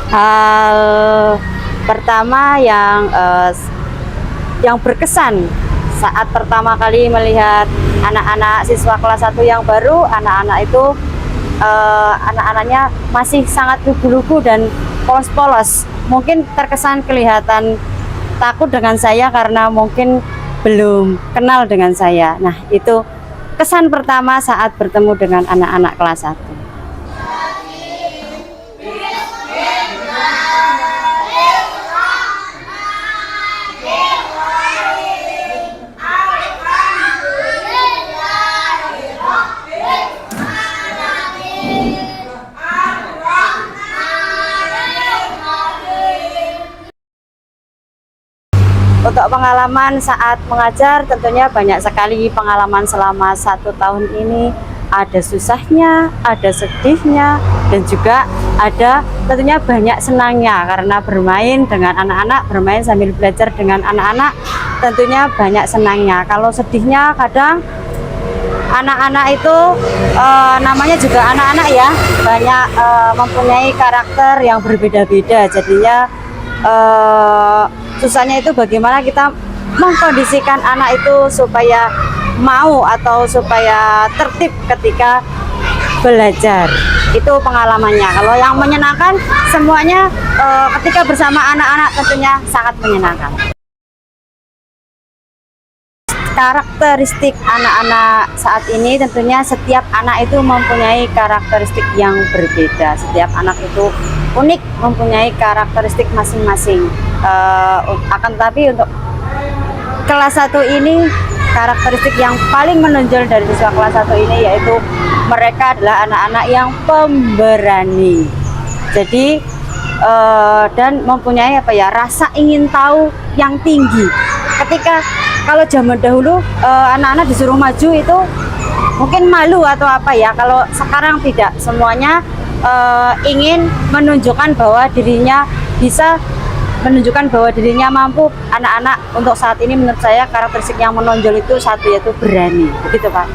Hal pertama yang berkesan saat pertama kali melihat anak-anak siswa kelas 1 yang baru, anak-anak itu anak-anaknya masih sangat lugu-lugu dan polos-polos. Mungkin terkesan kelihatan takut dengan saya karena mungkin belum kenal dengan saya. Nah, itu kesan pertama saat bertemu dengan anak-anak kelas 1. Untuk pengalaman saat mengajar, tentunya banyak sekali pengalaman selama 1 tahun ini. Ada susahnya, ada sedihnya, dan juga ada tentunya banyak senangnya karena bermain dengan anak-anak, bermain sambil belajar dengan anak-anak, tentunya banyak senangnya. Kalau sedihnya kadang anak-anak itu namanya juga anak-anak ya, banyak mempunyai karakter yang berbeda-beda, jadinya susahnya itu bagaimana kita mengkondisikan anak itu supaya mau atau supaya tertib ketika belajar. Itu pengalamannya. Kalau yang menyenangkan semuanya ketika bersama anak-anak tentunya sangat menyenangkan. Karakteristik anak-anak saat ini tentunya setiap anak itu mempunyai karakteristik yang berbeda. Setiap anak itu unik, mempunyai karakteristik masing-masing. Akan tetapi untuk kelas 1 ini, karakteristik yang paling menonjol dari siswa kelas 1 ini yaitu mereka adalah anak-anak yang pemberani. Jadi dan mempunyai rasa ingin tahu yang tinggi. Ketika kalau zaman dahulu anak-anak disuruh maju itu mungkin malu atau apa ya, kalau sekarang tidak, semuanya ingin menunjukkan bahwa dirinya bisa, menunjukkan bahwa dirinya mampu. Anak-anak untuk saat ini menurut saya karakteristik yang menonjol itu satu, yaitu berani. Begitu Pak.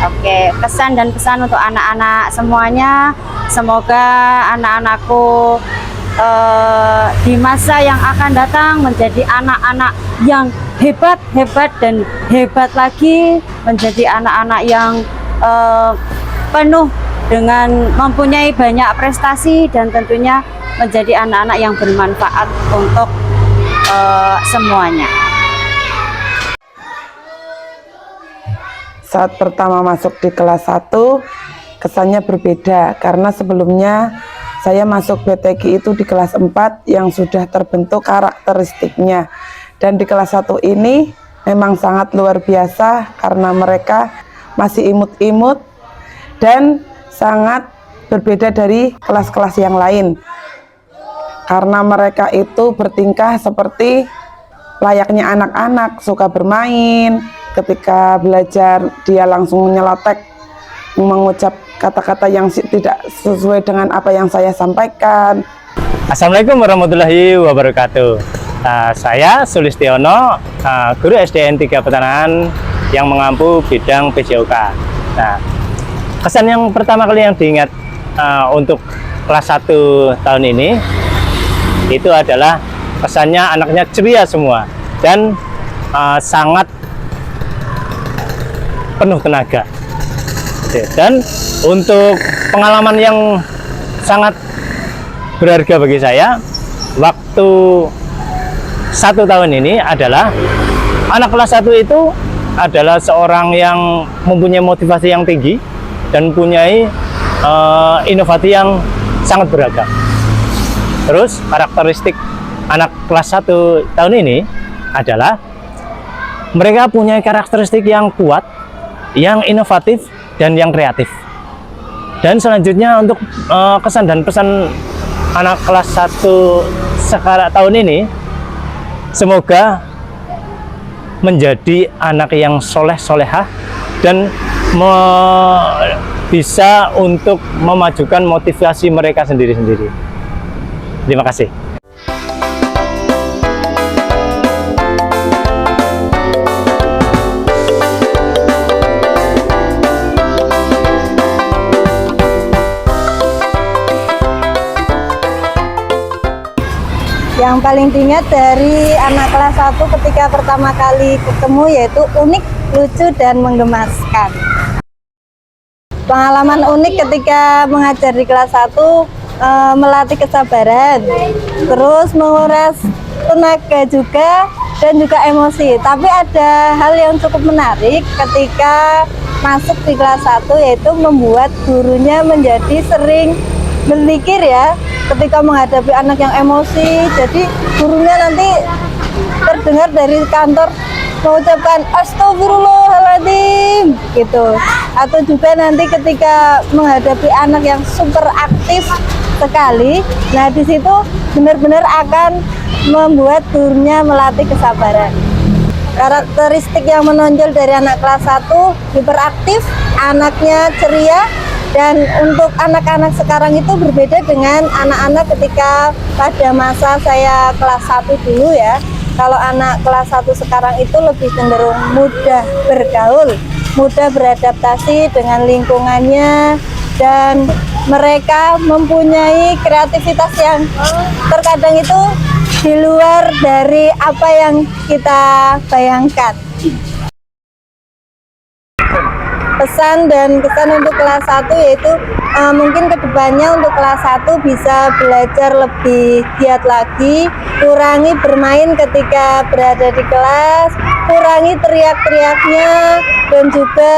Oke, kesan dan pesan untuk anak-anak semuanya, semoga anak-anakku di masa yang akan datang menjadi anak-anak yang hebat dan hebat lagi, menjadi anak-anak yang penuh dengan mempunyai banyak prestasi, dan tentunya menjadi anak-anak yang bermanfaat untuk semuanya. Saat pertama masuk di kelas 1, kesannya berbeda karena sebelumnya saya masuk BTG itu di kelas 4 yang sudah terbentuk karakteristiknya. Dan di kelas 1 ini memang sangat luar biasa karena mereka masih imut-imut dan sangat berbeda dari kelas-kelas yang lain. Karena mereka itu bertingkah seperti layaknya anak-anak, suka bermain. Ketika belajar dia langsung nyeletek mengucap kata-kata yang tidak sesuai dengan apa yang saya sampaikan. Assalamualaikum warahmatullahi wabarakatuh. Saya Sulistiono, guru SDN 3 Peternakan yang mengampu bidang PJOK. Nah, kesan yang pertama kali yang diingat untuk kelas 1 tahun ini itu adalah kesannya anaknya ceria semua dan sangat penuh tenaga. Dan untuk pengalaman yang sangat berharga bagi saya waktu 1 tahun ini adalah anak kelas 1 itu adalah seorang yang mempunyai motivasi yang tinggi dan mempunyai inovasi yang sangat beragam. Terus karakteristik anak kelas 1 tahun ini adalah mereka punya karakteristik yang kuat, yang inovatif, dan yang kreatif. Dan selanjutnya untuk kesan dan pesan anak kelas 1 sekarang tahun ini, semoga menjadi anak yang soleh-solehah dan bisa untuk memajukan motivasi mereka sendiri-sendiri. Terima kasih. Yang paling diingat dari anak kelas 1 ketika pertama kali ketemu yaitu unik, lucu, dan menggemaskan. Pengalaman unik ketika mengajar di kelas 1, melatih kesabaran, terus menguras tenaga juga, dan juga emosi. Tapi ada hal yang cukup menarik ketika masuk di kelas 1, yaitu membuat gurunya menjadi sering berpikir ya, ketika menghadapi anak yang emosi. Jadi gurunya nanti terdengar dari kantor mengucapkan astagfirullahaladzim gitu. Atau juga nanti ketika menghadapi anak yang super aktif sekali, nah di situ benar-benar akan membuat gurunya melatih kesabaran. Karakteristik yang menonjol dari anak kelas 1, hiperaktif, anaknya ceria. Dan untuk anak-anak sekarang itu berbeda dengan anak-anak ketika pada masa saya kelas 1 dulu ya. Kalau anak kelas 1 sekarang itu lebih cenderung mudah bergaul, mudah beradaptasi dengan lingkungannya, dan mereka mempunyai kreativitas yang terkadang itu di luar dari apa yang kita bayangkan. Pesan dan kesan untuk kelas 1 yaitu mungkin kedepannya untuk kelas 1 bisa belajar lebih giat lagi, kurangi bermain ketika berada di kelas, kurangi teriak-teriaknya, dan juga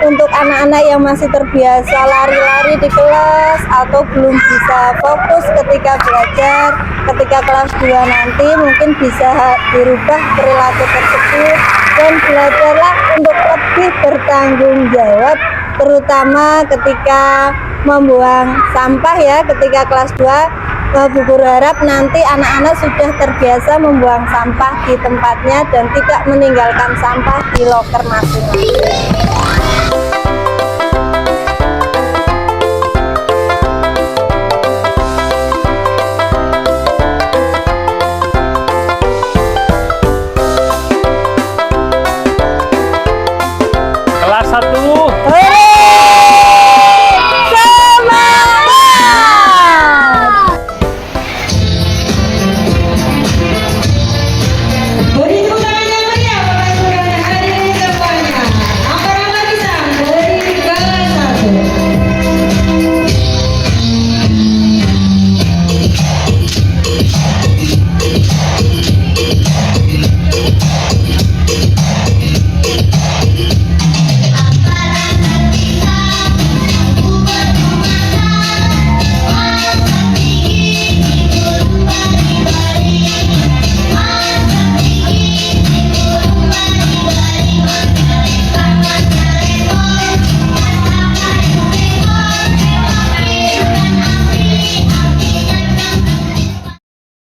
untuk anak-anak yang masih terbiasa lari-lari di kelas atau belum bisa fokus ketika belajar, ketika kelas 2 nanti mungkin bisa dirubah perilaku tersebut dan belajarlah untuk lebih bertanggung jawab, terutama ketika membuang sampah ya. Ketika kelas 2, Bu Guru harap nanti anak-anak sudah terbiasa membuang sampah di tempatnya dan tidak meninggalkan sampah di loker masing-masing.